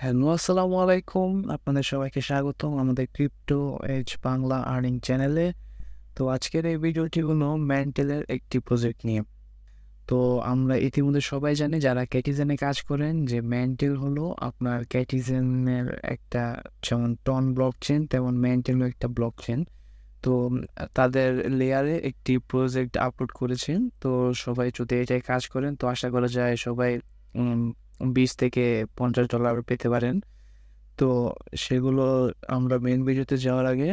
Hello, আসসালামু আলাইকুম। আপনাদের সবাইকে স্বাগতম আমাদের ক্রিপ্টো এজ বাংলা আর্নিং চ্যানেলে। তো আজকের এই ভিডিওটি হলো মেন্টেলের একটি প্রজেক্ট নিয়ে। তো আমরা ইতিমধ্যে সবাই জানি যারা ক্যাটিজেনে কাজ করেন যে মেন্টেল হলো আপনার ক্যাটিজেনের একটা যেমন টন ব্লকচেন তেমন মেন্টেলও একটা ব্লকচেন। তো তাদের লেয়ারে একটি প্রজেক্ট আপলোড করেছেন। তো সবাই যদি এটায় কাজ করেন তো আশা করা যায় সবাই উম $20 থেকে $50 পেতে পারেন। তো সেগুলো আমরা মেইন ভিডিওতে যাওয়ার আগে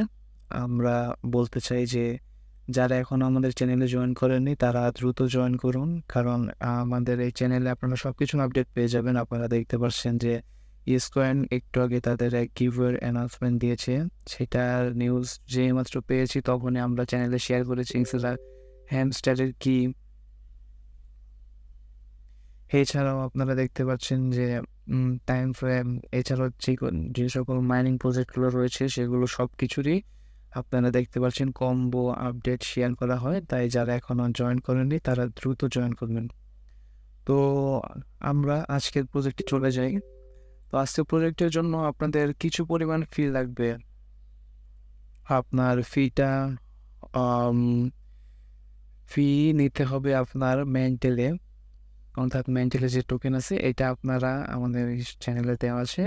আমরা বলতে চাই যে যারা এখনও আমাদের চ্যানেলে জয়েন করেননি তারা দ্রুত জয়েন করুন। কারণ আমাদের এই চ্যানেলে আপনারা সবকিছুর আপডেট পেয়ে যাবেন। আপনারা দেখতে পাচ্ছেন যে ইসকয়েন একটু আগে তাদের এক গিভওয়ের অ্যানাউন্সমেন্ট দিয়েছে। সেটার নিউজ যেইমাত্র পেয়েছি তখনই আমরা চ্যানেলে শেয়ার করেছি। এছাড়া হ্যামস্টারের কি এছাড়াও আপনারা দেখতে পাচ্ছেন যে টাইম ফ্রেম এছাড়াও যে সকল মাইনিং প্রজেক্টগুলো রয়েছে সেগুলো সব কিছুরই আপনারা দেখতে পাচ্ছেন কম্বো আপডেট শেয়ার করা হয়। তাই যারা এখনও জয়েন করেননি তারা দ্রুত জয়েন করবেন। তো আমরা আজকের প্রজেক্টে চলে যাই। তো আজকের প্রজেক্টের জন্য আপনাদের কিছু পরিমাণ ফি লাগবে। আপনার আম ফি নিতে হবে আপনার মেন্টেলে। অর্থাৎ মেন্টালি যে টোকেন আছে এটা আপনারা আমাদের চ্যানেলে দেওয়া আছে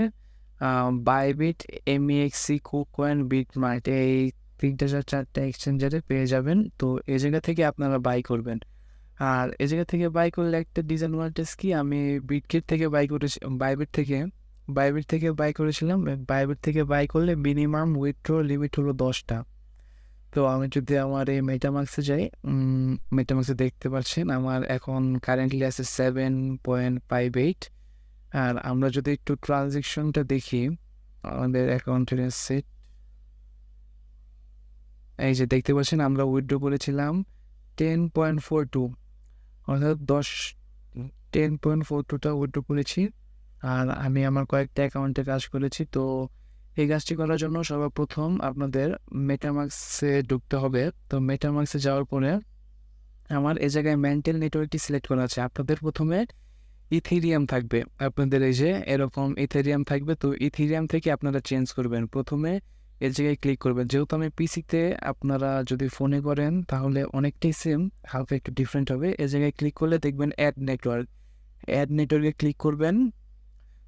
বাইবিট, এমইএক্সি, কুকয়েন, বিটমার্ট এই 3-4টা এক্সচেঞ্জারে পেয়ে যাবেন। তো এই জায়গা থেকে আপনারা বাই করবেন। আর এই জায়গা থেকে বাই করলে একটা ডিসঅ্যাডভান্টেজ কি, আমি বিটকিট থেকে বাই করেছি, বাইবিট থেকে বাই করেছিলাম। বাইবিট থেকে বাই করলে মিনিমাম উইথড্র লিমিট হলো 10টা। তো আমি যদি আমার এই মেটামাক্সে যাই, মেটামাক্সে দেখতে পাচ্ছেন আমার এখন কারেন্টলি আছে 7.58। আর আমরা যদি একটু ট্রানজেকশনটা দেখি আমাদের অ্যাকাউন্টের সেট, এই যে দেখতে পাচ্ছেন আমরা উইথড্র করেছিলাম 10.42, অর্থাৎ 10.42টা উইথড্র করেছি। আর আমি আমার কয়েকটা অ্যাকাউন্টে কাজ করেছি। তো এই কাজটি করার জন্য সর্বপ্রথম আপনাদের মেটামাক্সে ঢুকতে হবে। তো মেটামাক্সে যাওয়ার পরে আমার এই জায়গায় মেন্টাল নেটওয়ার্কটি সিলেক্ট করা আছে। আপনাদের প্রথমে ইথেরিয়াম থাকবে, আপনাদের এই যে এরকম ইথেরিয়াম থাকবে। তো ইথেরিয়াম থেকে আপনারা চেঞ্জ করবেন। প্রথমে এই জায়গায় ক্লিক করবেন। যেহেতু আমি পিসিতে, আপনারা যদি ফোনে করেন তাহলে অনেকটাই সেম, হালকা একটু ডিফারেন্ট হবে। এই জায়গায় ক্লিক করলে দেখবেন অ্যাড নেটওয়ার্কে ক্লিক করবেন।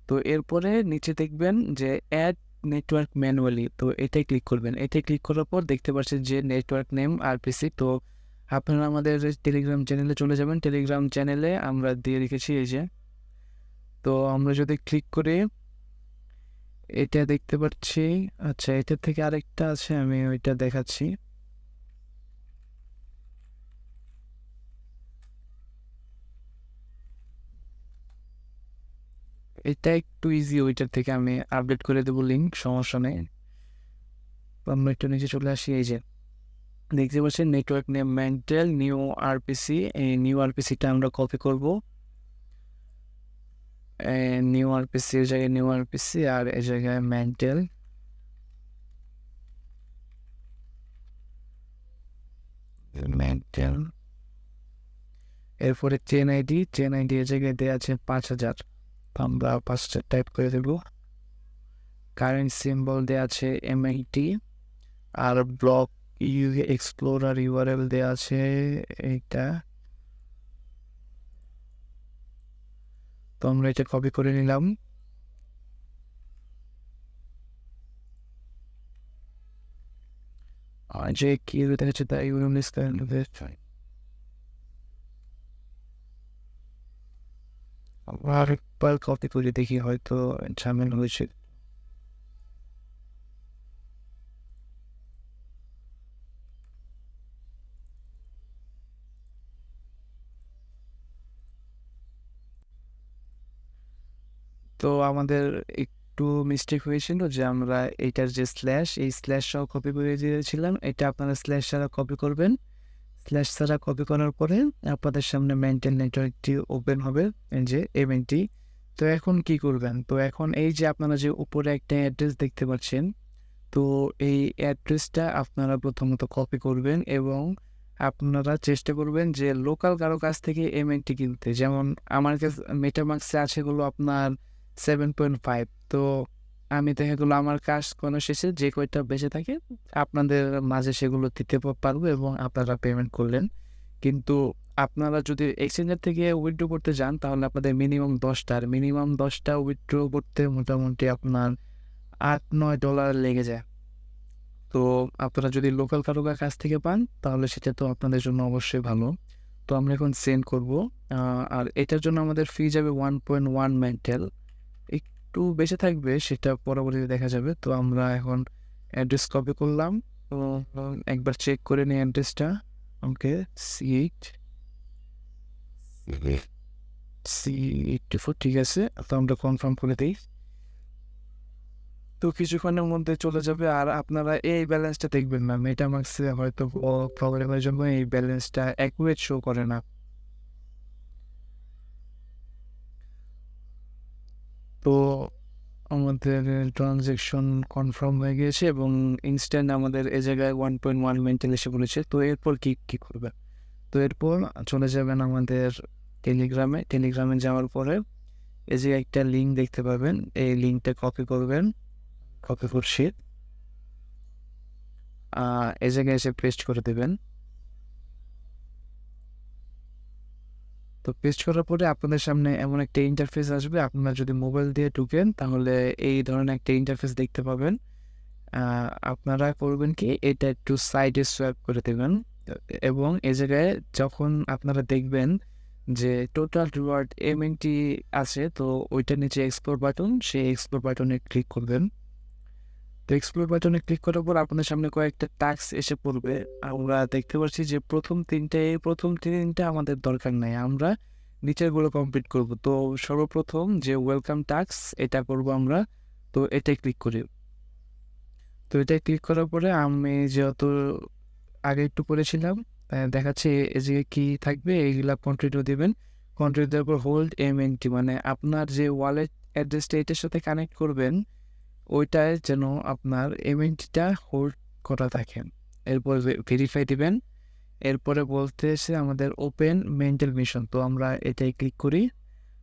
তো এরপরে নিচে দেখবেন যে অ্যাড নেটওয়ার্ক ম্যানুয়ালি, তো এটাই ক্লিক করবেন। এটাই ক্লিক করার পর দেখতে পাচ্ছেন যে নেটওয়ার্ক নেম আরপিসি। তো আপনারা আমাদের টেলিগ্রাম চ্যানেলে চলে যাবেন। টেলিগ্রাম চ্যানেলে আমরা দিয়ে রেখেছি এই যে। তো আমরা যদি ক্লিক করি এটা দেখতে পাচ্ছি। আচ্ছা, এটার থেকে আরেকটা আছে, আমি ওইটা দেখাচ্ছি। এটা একটু ইজি, ওইটার থেকে আমি আপডেট করে দেবো লিঙ্ক, সমস্যা নেই। তো আমরা একটু নিচে চলে আসি। এই যে দেখতে পাচ্ছেন network name mental new RPC. এই নিউ আরপিসিটা আমরা কপি করব। নিউ আরপিসি এর জায়গায় নিউ আরপিসি আর এই জায়গায় মেন্টাল। মেন্টাল এরপরে চেন আইডি এর জায়গায় দেওয়া আছে 5,000। তো আমরা 5,000 টাইপ করে দেব। কারেন্ট সিম্বল দেওয়া আছে এমআইটি। আর ব্লক ইউ এক্সপ্লোরার ইউআরএল দেওয়া আছে এইটা। তো আমরা এটা কপি করে নিলাম। আর যে কি দেখাচ্ছে তা ইউনিস আমরা আরেকবার কপি করে দেখি, হয়তো ঝামেলা হয়েছে। তো আমাদের একটু মিস্টেক হয়েছিল যে আমরা এইটার যে স্ল্যাশ, এই স্ল্যাশ সহ কপি করে দিয়েছিলাম। এটা আপনারা স্ল্যাশ ছাড়া কপি করবেন। স্ল্যাশ ছাড়া কপি করার পরে আপনাদের সামনে মেইনটেইন নেটওয়ার্কটি ওপেন হবে, এই যে এমএনটি। তো এখন কি করবেন, তো এখন এই যে আপনারা যে উপরে একটা অ্যাড্রেস দেখতে পাচ্ছেন, তো এই অ্যাড্রেসটা আপনারা প্রথমত কপি করবেন এবং আপনারা চেষ্টা করবেন যে লোকাল কারো কাছ থেকে এমএনটি কিনতে। যেমন আমার কাছে মেটামাক্সে আছে হলো আপনার 7.5। তো আমি দেখা গেলো আমার কাজ করানো শেষে যে কয়টা বেঁচে থাকে আপনাদের মাঝে সেগুলো দিতে পারবো এবং আপনারা পেমেন্ট করলেন। কিন্তু আপনারা যদি এক্সচেঞ্জার থেকে উইথড্র করতে যান তাহলে আপনাদের মিনিমাম 10টা উইথড্র করতে মোটামুটি আপনার $8-9 লেগে যায়। তো আপনারা যদি লোকাল কারো কাছ থেকে পান তাহলে সেটা তো আপনাদের জন্য অবশ্যই ভালো। তো আমরা এখন সেন্ড করব। আর এটার জন্য আমাদের ফি যাবে 1.1 মেন্টাল। একটু বেঁচে থাকবে সেটা পরবর্তীতে দেখা যাবে। তো আমরা এখন অ্যাড্রেস কপি করলাম। তো একবার চেক করে নিই অ্যাড্রেসটা। ওকে, C84 ঠিক আছে। তো আমরা কনফার্ম করে দিই। তো কিছুক্ষণের মধ্যে চলে যাবে আর আপনারা এই ব্যালেন্সটা দেখবেন না। মেটামাক্সে হয়তো প্রবলেমের জন্য এই ব্যালেন্সটা অ্যাকুরেট শো করে না। তো আমাদের ট্রানজ্যাকশন কনফার্ম হয়ে গিয়েছে এবং ইনস্ট্যান্ট আমাদের এ জায়গায় 1.1 মেন্টাল এসে বলেছে। তো এরপর কি করবে? তো এরপর চলে যাবেন আমাদের টেলিগ্রামে যাওয়ার পরে এই যে একটা লিঙ্ক দেখতে পাবেন, এই লিঙ্কটা কপি করবেন। কপি করছি, এই জায়গায় এসে পেস্ট করে দেবেন। তো পেস্ট করার পরে আপনাদের সামনে এমন একটা ইন্টারফেস আসবে। আপনারা যদি মোবাইল দিয়ে ঢুকেন তাহলে এই ধরনের একটা ইন্টারফেস দেখতে পাবেন। আপনারা করবেন কি, এটা একটু সাইডে সোয়াইপ করে দেবেন এবং এই জায়গায় যখন আপনারা দেখবেন যে টোটাল রিওয়ার্ড MNT আছে, তো ওইটার নিচে এক্সপ্লোর বাটন, সেই এক্সপ্লোর বাটনে ক্লিক করবেন। তো এক্সপ্লোর বাটনে ক্লিক করার পর আপনাদের সামনে কয়েকটা টাস্ক এসে পড়বে। আমরা দেখতে পাচ্ছি যে প্রথম তিনটা আমাদের দরকার নাই, আমরা নিচেরগুলো কমপ্লিট করব। তো সর্বপ্রথম যে ওয়েলকাম টাস্ক, এটা করব আমরা। তো এটাই ক্লিক করি। তো এটাই ক্লিক করার পরে আমি যেহেতু আগে একটু পড়েছিলাম, দেখাচ্ছে এই যে কি থাকবে, এইগুলা কন্টিনিউ দেবেন। কন্টিনিউ দেওয়ার পর হোল্ড MNT, মানে আপনার যে ওয়ালেট অ্যাড্রেসটা এটার সাথে কানেক্ট করবেন ওইটায় যেন আপনার MNTটা হোল্ড করা থাকে। এরপর ভেরিফাই দিবেন। এরপরে বলতেছে আমাদের ওপেন মেন্টাল মিশন। তো আমরা এটাই ক্লিক করি।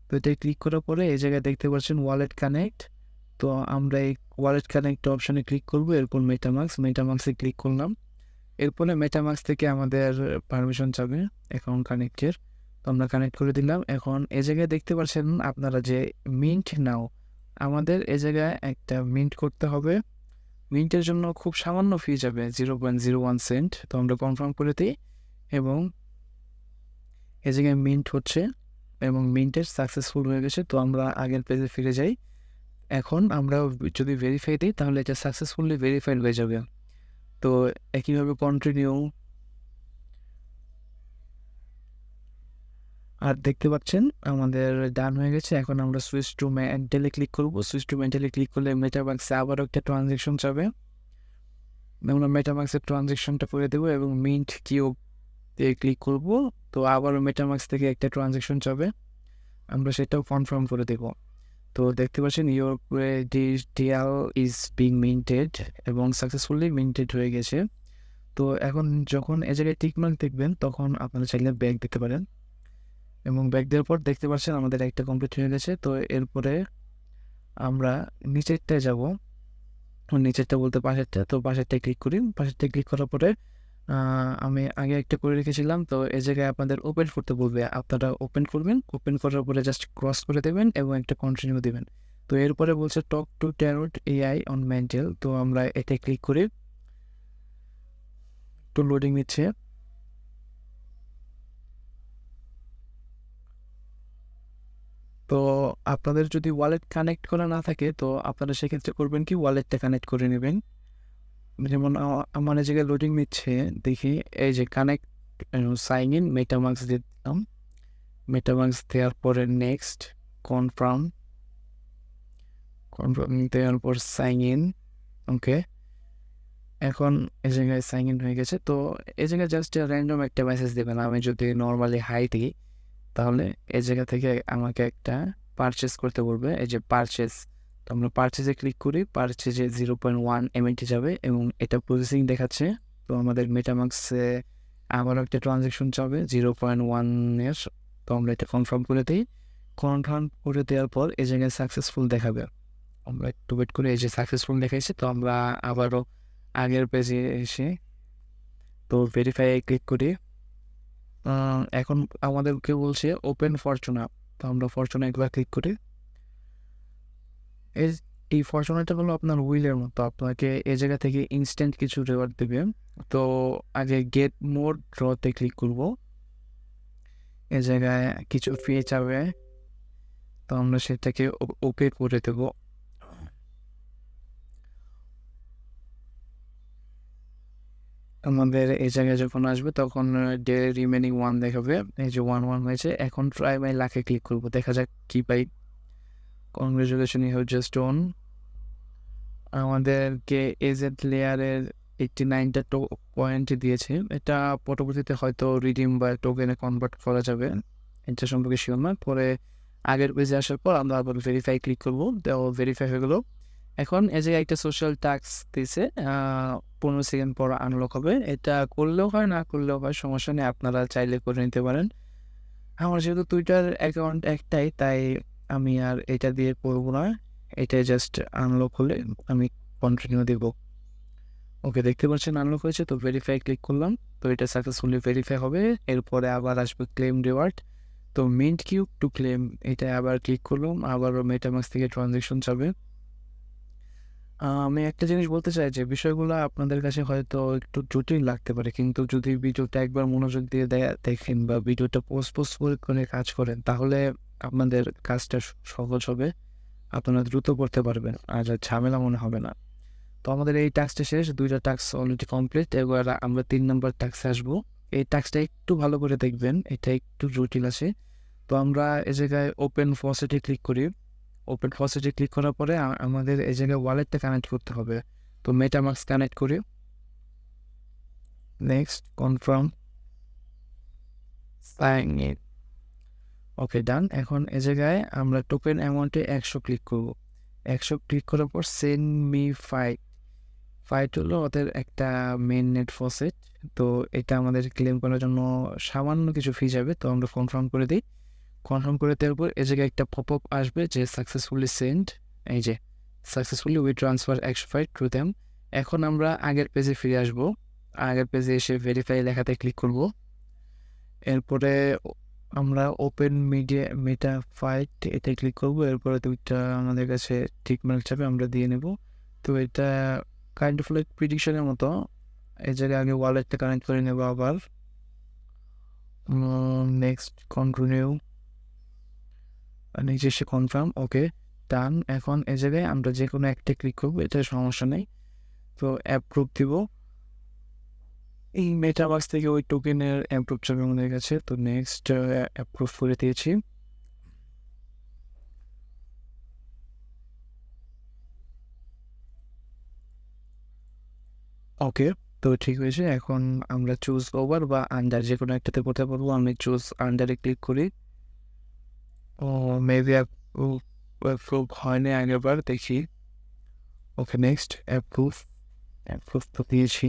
তো এটাই ক্লিক করার পরে এই জায়গায় দেখতে পাচ্ছেন ওয়ালেট কানেক্ট। তো আমরা এই ওয়ালেট কানেক্ট অপশানে ক্লিক করব। এরপর মেটামাক্সে ক্লিক করলাম। এরপরে মেটামাক্স থেকে আমাদের পারমিশন চাবে অ্যাকাউন্ট কানেক্টের। তো আমরা কানেক্ট করে দিলাম। এখন এই জায়গায় দেখতে পাচ্ছেন আপনারা যে মিন্ট নাও, আমাদের এ জায়গায় একটা মিন্ট করতে হবে। মিন্টের জন্য খুব সামান্য ফি যাবে 0.01 সেন্ট। তো আমরা কনফার্ম করে দিই এবং এ জায়গায় মিন্ট হচ্ছে এবং মিন্টের সাকসেসফুল হয়ে গেছে। তো আমরা আগের পেজে ফিরে যাই। এখন আমরা যদি ভেরিফাই দিই তাহলে এটা সাকসেসফুলি ভেরিফাইড হয়ে যাবে। তো একইভাবে কন্টিনিউ। আর দেখতে পাচ্ছেন আমাদের ডান হয়ে গেছে। এখন আমরা সুইচ টু মেন্টালি ক্লিক করব। সুইচ টু মেন্টালি ক্লিক করলে মেটামাক্সে আবারও একটা ট্রানজ্যাকশন যাবে। আমরা মেটামাক্সের ট্রানজ্যাকশনটা করে দেবো এবং মিন্ট কিউব দিয়ে ক্লিক করব। তো আবারও মেটামাক্স থেকে একটা ট্রানজ্যাকশন যাবে, আমরা সেটাও কনফার্ম করে দেব। তো দেখতে পাচ্ছেন your DL is being minted এবং সাকসেসফুলি মিন্টেড হয়ে গেছে। তো এখন যখন এ জায়গায় টিকমার্ক দেখবেন তখন আপনারা চাইলে ব্যাক দিতে পারেন এবং ব্যাক দেওয়ার পর দেখতে পাচ্ছেন আমাদের একটা কমপ্লিট হয়ে গেছে। তো এরপরে আমরা নিচেরটায় যাব, নিচেরটা বলতে পাশেরটা। তো পাশেরটায় ক্লিক করি। পাশেরটায় ক্লিক করার পরে আমি আগে একটা করে রেখেছিলাম। তো এই জায়গায় আপনাদের ওপেন করতে বলবে, আপনারা ওপেন করবেন। ওপেন করার পরে জাস্ট ক্রস করে দেবেন এবং একটা কন্টিনিউ দেবেন। তো এরপরে বলছে talk to tarot AI on mental. তো আমরা এটা ক্লিক করি। একটু লোডিং নিচ্ছে। তো আপনাদের যদি ওয়ালেট কানেক্ট করা না থাকে তো আপনারা সেক্ষেত্রে করবেন কি, ওয়ালেটটা কানেক্ট করে নেবেন। যেমন আমার এই জায়গায় লোডিং নিচ্ছে, দেখি এই যে কানেক্ট সাইন ইন মেটামাক্স দিয়ে দিলাম। মেটামাক্স দেওয়ার পরে নেক্সট কনফার্ম দেওয়ার পর সাইন ইন। ওকে, এখন এই জায়গায় সাইন ইন হয়ে গেছে। তো এই জায়গায় জাস্ট র্যান্ডম একটা মেসেজ দেবেন। আমি যদি নর্মালি হাই দিই তাহলে এই জায়গা থেকে আমাকে একটা পারচেস করতে বলবে, এই যে পারচেস। তো আমরা পারচেসে ক্লিক করি। পারচেসে 0.1 MNT যাবে এবং এটা প্রসেসিং দেখাচ্ছে। তো আমাদের মেটামাক্সে আবারও একটা ট্রানজ্যাকশন যাবে 0.1-এর। তো আমরা এটা কনফার্ম করে দিই। কনফার্ম করে দেওয়ার পর এই জায়গায় সাকসেসফুল দেখাবে। আমরা একটু ওয়েট করে এই যে সাকসেসফুল দেখাইছে, তো আমরা আবারও আগের পেজে এসে তো ভেরিফাই ক্লিক করি। এখন আমাদেরকে বলছে ওপেন ফরচুনা, তো আমরা ফরচুনা একবার ক্লিক করি। এই ফরচুনাটা হলো আপনার উইলের মতো, আপনাকে এই জায়গা থেকে ইনস্ট্যান্ট কিছু রিওয়ার্ড দেবে। তো আগে গেট মোর ড্রতে ক্লিক করব, এ জায়গায় কিছু ফি চাবে, তো আমরা সেটাকে ওকে করে দেব। আমাদের এই জায়গায় যখন আসবে তখন ডে রিমেনিং 1 দেখাবে, এই যে 1 হয়েছে। এখন ট্রাই মাই লাকে ক্লিক করব, দেখা যাক কি পাই। Congratulation, you have just won. আমাদেরকে এজেন্ট লেয়ারের 89টা পয়েন্ট দিয়েছে, এটা পরবর্তীতে হয়তো রিডিম বা টোকেনে কনভার্ট করা যাবে, এটা সম্পর্কে শিওর না। পরে আগের পেজে আসার পর আমরা আবার ভেরিফাই ক্লিক করবো, তো ভেরিফাই হয়ে গেলো। এখন এই যে একটা সোশ্যাল টাস্ক দিয়েছে, 15 সেকেন্ড পর আনলক হবে। এটা করলেও হয়, না করলেও হয়, সমস্যা নেই, আপনারা চাইলে করে নিতে পারেন। আমার যেহেতু টুইটার অ্যাকাউন্ট একটাই, তাই আমি আর এটা দিয়ে করবো না, এটা জাস্ট আনলক হলে আমি কন্টিনিউ দেব। ওকে, দেখতে পাচ্ছেন আনলক হয়েছে, তো ভেরিফাই ক্লিক করলাম, তো এটা সাকসেসফুলি ভেরিফাই হবে। এরপরে আবার আসবে ক্লেম রিওয়ার্ড, তো মিন্ট কিউব টু ক্লেম, এটা আবার ক্লিক করলাম, আবারও মেটামাক্স থেকে ট্রানজ্যাকশন যাবে। আমি একটা জিনিস বলতে চাই যে বিষয়গুলো আপনাদের কাছে হয়তো একটু জটিল লাগতে পারে, কিন্তু যদি ভিডিওটা একবার মনোযোগ দিয়ে দেখেন বা ভিডিওটা পোস্ট করে কাজ করেন, তাহলে আপনাদের কাজটা সহজ হবে, আপনারা দ্রুত করতে পারবেন, আর ঝামেলা মনে হবে না। তো আমাদের এই টাস্কটা শেষ, 2টা টাস্ক অলরেডি কমপ্লিট। এবার আমরা 3 নম্বর টাস্কে আসবো। এই টাস্কটা একটু ভালো করে দেখবেন, এটা একটু জটিল আছে। তো আমরা এই জায়গায় ওপেন ফসেটে ক্লিক করি। ওপেন ফসেটে ক্লিক করার পরে আমাদের এই জায়গায় ওয়ালেটটা কানেক্ট করতে হবে, তো মেটামাক্স কানেক্ট করি। নেক্সট, কনফার্ম, সাইন ইন, ওকে ডান। এখন এই জায়গায় আমরা টোকেন অ্যামাউন্টে 100 ক্লিক করব। 100 ক্লিক করার পর সেন্ড মি ফাইট। ফাইট হলো ওদের একটা মেন নেট ফসেট, তো এটা আমাদের ক্লেম করার জন্য সামান্য কিছু ফি যাবে, তো আমরা কনফার্ম করে দিই। কনফার্ম করে দেওয়ার পর এই জায়গায় একটা পপ আপ আসবে যে সাকসেসফুলি সেন্ড, এই যে successfully we transfer 100 fight to them. এখন আমরা আগের পেজে ফিরে আসব, আগের পেজে এসে ভেরিফাই লেখাতে ক্লিক করব। এরপরে আমরা ওপেন মেটা ফাইট এটা ক্লিক করব। এরপরে 2টা আমাদের কাছে টিক মার্ক যাবে, আমরা দিয়ে নেব। তো এটা কাইন্ড অফ লাইক প্রিডিকশনের মতো। এই জায়গায় আগে ওয়ালেটটা কানেক্ট করে নেব আবার। নেক্সট, কন্টিনিউ, নিচে এসে কনফার্ম, ওকে ডান। এখন এই জায়গায় আমরা যে কোনো একটা ক্লিক করবো, এটা সমস্যা নেই। তো অ্যাপ্রুভ দিব, এই মেটাভার্স থেকে ওই টোকেনের অ্যাপ্রুভ যাবে আমাদের কাছে। তো নেক্সট, অ্যাপ্রুভ করে দিয়েছি। ওকে, তো ঠিক হয়েছে। এখন আমরা চুজ ওভার বা আন্ডার যে কোনো একটাতে করতে পারবো। আমি চুজ আন্ডারে ক্লিক করি। ও মেবি অ্যাপ্রুভ হয়নি আগেরবার, দেখি। ওকে, নেক্সট, অ্যাপ্রুভ, অ্যাপ্রুভ তো দিয়েছি।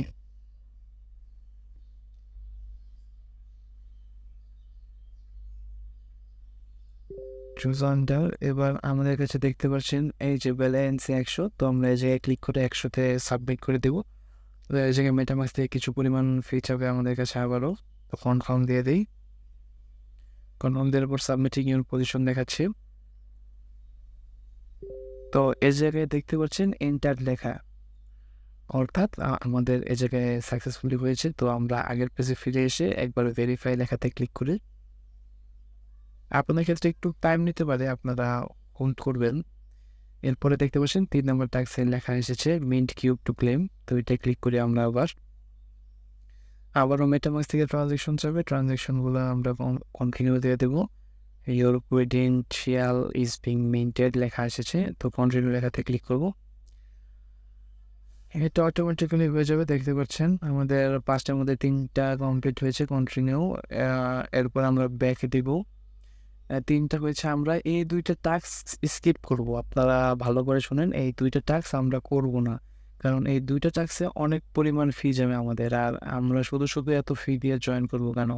চুজ আন্ডার, এবার আমাদের কাছে দেখতে পাচ্ছেন এই যে ব্যালেন্স 100, তো আমরা এই জায়গায় ক্লিক করে 100-তে সাবমিট করে দেবো। তো এই জায়গায় মেটামাক্স থেকে কিছু পরিমাণ ফি চাবে আমাদের কাছে আবারও, তো কনফার্ম দিয়ে দিই। কনফার্ম দেওয়ার পর সাবমিটিং ইউর পজিশন দেখাচ্ছি। তো এই জায়গায় দেখতে পাচ্ছেন এন্টার লেখা, অর্থাৎ আমাদের এই জায়গায় সাকসেসফুলি হয়েছে। তো আমরা আগের পেজে ফিরে এসে একবার ভেরিফাই লেখাতে ক্লিক করি। আপনাদের ক্ষেত্রে একটু টাইম নিতে পারে, আপনারা হোল্ড করবেন। এরপরে দেখতে পাচ্ছেন 3 নম্বর টাস্কে লেখা এসেছে মিন্ট কিউব টু ক্লেম, তো এটা ক্লিক করি আমরা আবারও মেটামাক্স থেকে ট্রানজ্যাকশন যাবে, ট্রানজ্যাকশনগুলো আমরা কন্টিনিউ দিয়ে দেবো। Your credential is being minted লেখা এসেছে, তো কন্টিনিউ লেখাতে ক্লিক করব। এটা অটোমেটিক্যালি হয়ে যাবে, দেখতে পাচ্ছেন আমাদের 5টার মধ্যে 3টা কমপ্লিট হয়েছে, কন্টিনিউ। এরপর আমরা ব্যাক দিব, 3টা হয়েছে। আমরা এই 2টা টাস্ক স্কিপ করব, আপনারা ভালো করে শুনেন, এই 2টা টাস্ক আমরা করব না, কারণ এই 2টা টাস্কে অনেক পরিমাণ ফি যাবে আমাদের, আর আমরা শুধু এত ফি দিয়ে জয়েন করব কেন।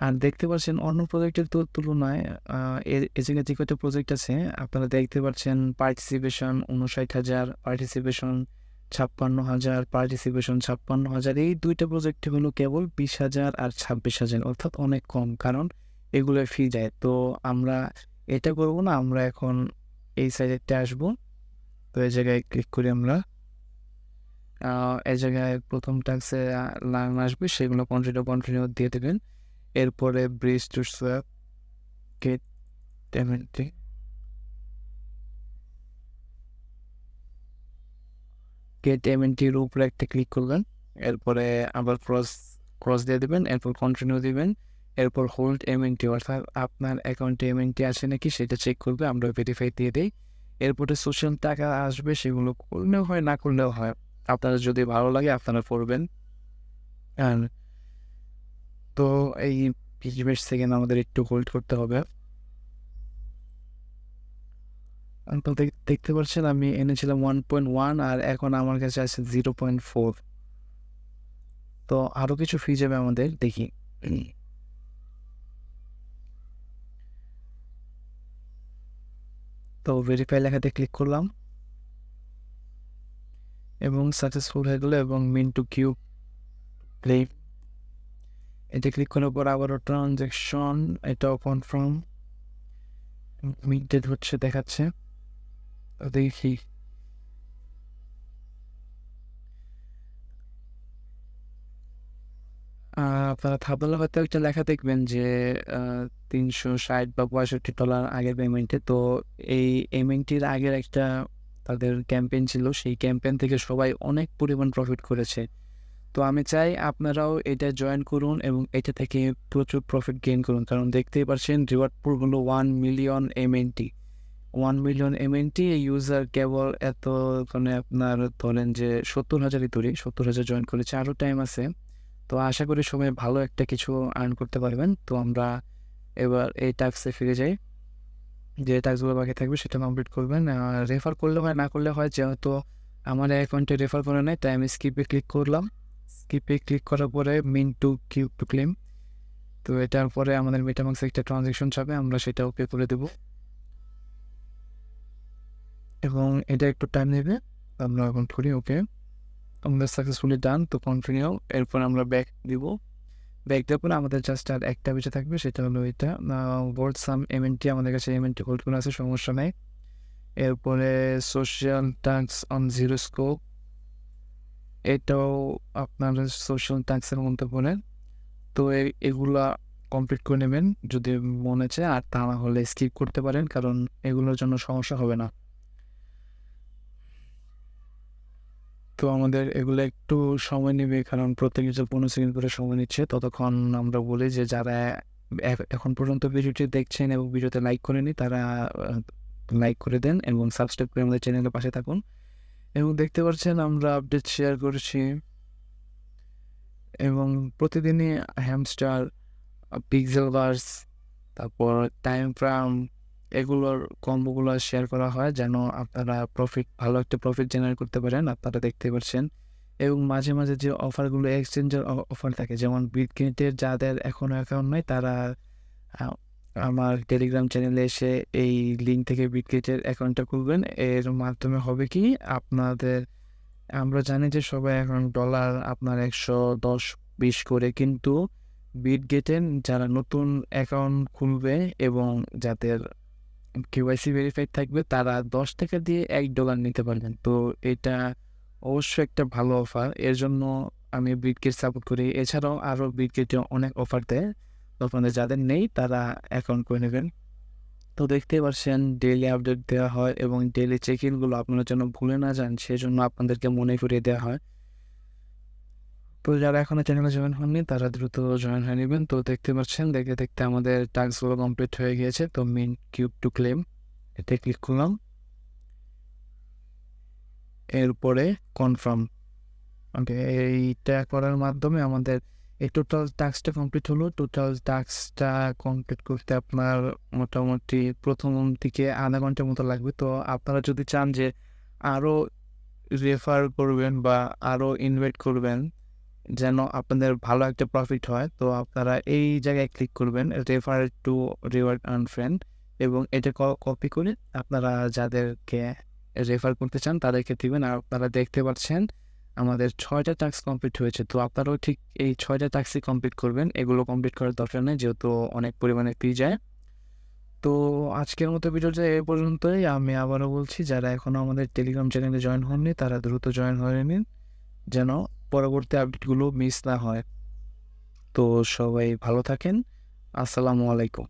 আর দেখতে পাচ্ছেন অন্য প্রজেক্টের তুলনায় এ জায়গায় যে কয়টা প্রজেক্ট আছে আপনারা দেখতে পাচ্ছেন পার্টিসিপেশন ৫৯,০০০, পার্টিসিপেশন ৫৬,০০০, পার্টিসিপেশন ৫৬,০০০। এই ২টা প্রজেক্টে হলো কেবল ২০,০০০ আর ২৬,০০০, অর্থাৎ অনেক কম, কারণ এগুলোর ফি যায়। তো আমরা এটা করব না, আমরা এখন এই সাইডে আসবো। তো এই জায়গায় ক্লিক করি আমরা। এই জায়গায় প্রথম টাস্কে লার্ন আসবে, সেগুলো কন্টিনিউ দিয়ে দেবেন। এরপরে bridge to swap, get MNT, এর উপরে একটা ক্লিক করবেন। এরপরে আবার ক্রস দিয়ে দেবেন, এরপর কন্টিনিউ দিবেন, এরপর হোল্ড এমএনটি, অর্থাৎ আপনার অ্যাকাউন্টে এমএনটি আছে নাকি সেটা চেক করবে, আমরা ভেরিফাই দিয়ে দিই। এরপরে সোশ্যাল টাকা আসবে, সেগুলো করলেও হয় না করলেও হয়, আপনারা যদি ভালো লাগে আপনারা করবেন। আর তো এই ২০ সেকেন্ড আমাদের একটু হোল্ড করতে হবে। তো দেখতে পাচ্ছেন আমি এনেছিলাম 1.1 আর এখন আমার কাছে আছে 0.4। তো আরও কিছু ফি যাবে আমাদের, দেখি। তো ভেরিফাই লেখাতে ক্লিক করলাম এবং সাকসেসফুল হয়ে গেলো, এবং মিন টু কিউব ক্লেম এটা ক্লিক করার পর আবারও ট্রানজ্যাকশন, এটাও কনফার্ম, মিন্টেড হচ্ছে দেখাচ্ছে। দেখি আপনারা থাবলা হয়তো একটা লেখা দেখবেন যে $৩৬০ বা $৬৫ আগের পেমেন্টে। তো এই পেমেন্টের আগের একটা তাদের ক্যাম্পেইন ছিল, সেই ক্যাম্পেইন থেকে সবাই অনেক পরিমাণ প্রফিট করেছে। তো আমি চাই আপনারাও এটা জয়েন করুন এবং এটা থেকে প্রচুর প্রফিট গেইন করুন, কারণ দেখতেই পাচ্ছেন রিওয়ার্ড পুল হলো 1 million MNT. 1 million MNT user কেবল এত, মানে আপনার ধরেন যে ৭০,০০০ই ধরি, ৭০,০০০ জয়েন করেছে, আরও টাইম আছে। তো আশা করি সবাই ভালো একটা কিছু আর্ন করতে পারবেন। তো আমরা এবার এই টাস্কে ফিরে যাই, যে টাস্কগুলো বাকি থাকবে সেটা কমপ্লিট করবেন। রেফার করলে হয় না করলে হয়, যেহেতু আমার অ্যাকাউন্টে রেফার করে নেয় তাই আমি স্কিপে ক্লিক করলাম। স্কিপে ক্লিক করার পরে mint to cube to claim, তো এটার পরে আমাদের মেটামাক্সে একটা ট্রানজ্যাকশন যাবে, আমরা সেটাও পে করে দেবো এবং এটা একটু টাইম নেবে। আমরা এখন করি ওকে, আমাদের সাকসেসফুলি ডান। তো কন্টিনিউ, এরপর আমরা ব্যাক দিব। ব্যাক দেওয়ার পরে আমাদের জাস্ট আর একটা বেঁচে থাকবে, সেটা হলো এটা বোর্ড সাম এমএনটি, আমাদের কাছে এমএনটি হোল্ড করে আছে, সমস্যা নেই। এরপরে social task on zero scope, এটাও আপনার সোশ্যাল টাস্কের মধ্যে পড়ে। তো এগুলা কমপ্লিট করে নেবেন যদি মনে চায়, আর তা না হলে স্কিপ করতে পারেন, কারণ এগুলোর জন্য সমস্যা হবে না। তো আমাদের এগুলো একটু সময় নেবে, কারণ প্রত্যেক কিছু 15 সেকেন্ড করে সময় নিচ্ছে। ততক্ষণ আমরা বলি যে যারা এখন পর্যন্ত ভিডিওটি দেখছেন এবং ভিডিওতে লাইক করেনি, তারা লাইক করে দেন এবং সাবস্ক্রাইব করে আমাদের চ্যানেলের পাশে থাকুন। এবং দেখতে পাচ্ছেন আমরা আপডেট শেয়ার করছি এবং প্রতিদিনই হ্যামস্টার, পিক্সেল বার্স, তারপর টাইম ফ্রাম, এগুলোর কম্বোগুলো শেয়ার করা হয় যেন আপনারা ভালো একটা প্রফিট জেনারেট করতে পারেন, আপনারা দেখতে পাচ্ছেন। এবং মাঝে মাঝে যে অফারগুলো, এক্সচেঞ্জের অফার থাকে, যেমন বিটগেটের যাদের এখনও অ্যাকাউন্ট নাই তারা আমার টেলিগ্রাম চ্যানেলে এসে এই লিঙ্ক থেকে বিটগেটের অ্যাকাউন্টটা খুলবেন। এর মাধ্যমে হবে কি আপনাদের, আমরা জানি যে সবাই এখন ডলার আপনার ১১০-২০ করে, কিন্তু বিটগেটের যারা নতুন অ্যাকাউন্ট খুলবে এবং যাদের কেওয়াইসি ভেরিফাইড থাকবে তারা ১০ টাকা দিয়ে $১ নিতে পারবেন। তো এটা অবশ্যই একটা ভালো অফার, এর জন্য আমি বিটগেট সাপোর্ট করি। এছাড়াও আরও বিটগেটে অনেক অফার দেয়, আপনাদের যাদের নেই তারা অ্যাকাউন্ট করে নেবেন। তো দেখতেই পাচ্ছেন ডেইলি আপডেট দেওয়া হয় এবং ডেইলি চেক ইনগুলো আপনারা যেন ভুলে না যান সেজন্য আপনাদেরকে মনে করিয়ে দেওয়া হয়। তো যারা এখনও চ্যানেলে জয়েন হননি তারা দ্রুত জয়েন হয়ে নেবেন। তো দেখতে পাচ্ছেন দেখতে দেখতে আমাদের টাস্কগুলো কমপ্লিট হয়ে গিয়েছে। তো মিন কিউব টু ক্লেম এতে ক্লিক করলাম, এরপরে কনফার্ম। ওকে, এইটা করার মাধ্যমে আমাদের এই টোটাল টাস্কটা কমপ্লিট হলো। টোটাল টাস্কটা কমপ্লিট করতে আপনার মোটামুটি প্রথম দিকে আধা ঘন্টার মতো লাগবে। তো আপনারা যদি চান যে আরও রেফার করবেন বা আরও ইনভাইট করবেন যেন আপনাদের ভালো একটা প্রফিট হয়, তো আপনারা এই জায়গায় ক্লিক করবেন refer to reward earn friend, এবং এটা কপি করে আপনারা যাদেরকে রেফার করতে চান তাদেরকে দিবেন। আর আপনারা দেখতে পাচ্ছেন আমাদের 6টা টাস্ক কমপ্লিট হয়েছে। তো আপনারাও ঠিক এই 6টা টাস্কই কমপ্লিট করবেন, এগুলো কমপ্লিট করার দরকার নেই যেহেতু অনেক পরিমাণে ফি যায়। তো আজকের মতো ভিডিওটা এ পর্যন্তই। আমি আবারও বলছি, যারা এখনও আমাদের টেলিগ্রাম চ্যানেলে জয়েন হননি তারা দ্রুত জয়েন হয়ে নিন, যেন পরবর্তী আপডেটগুলো মিস না হয়। তো সবাই ভালো থাকেন। আসসালামু আলাইকুম।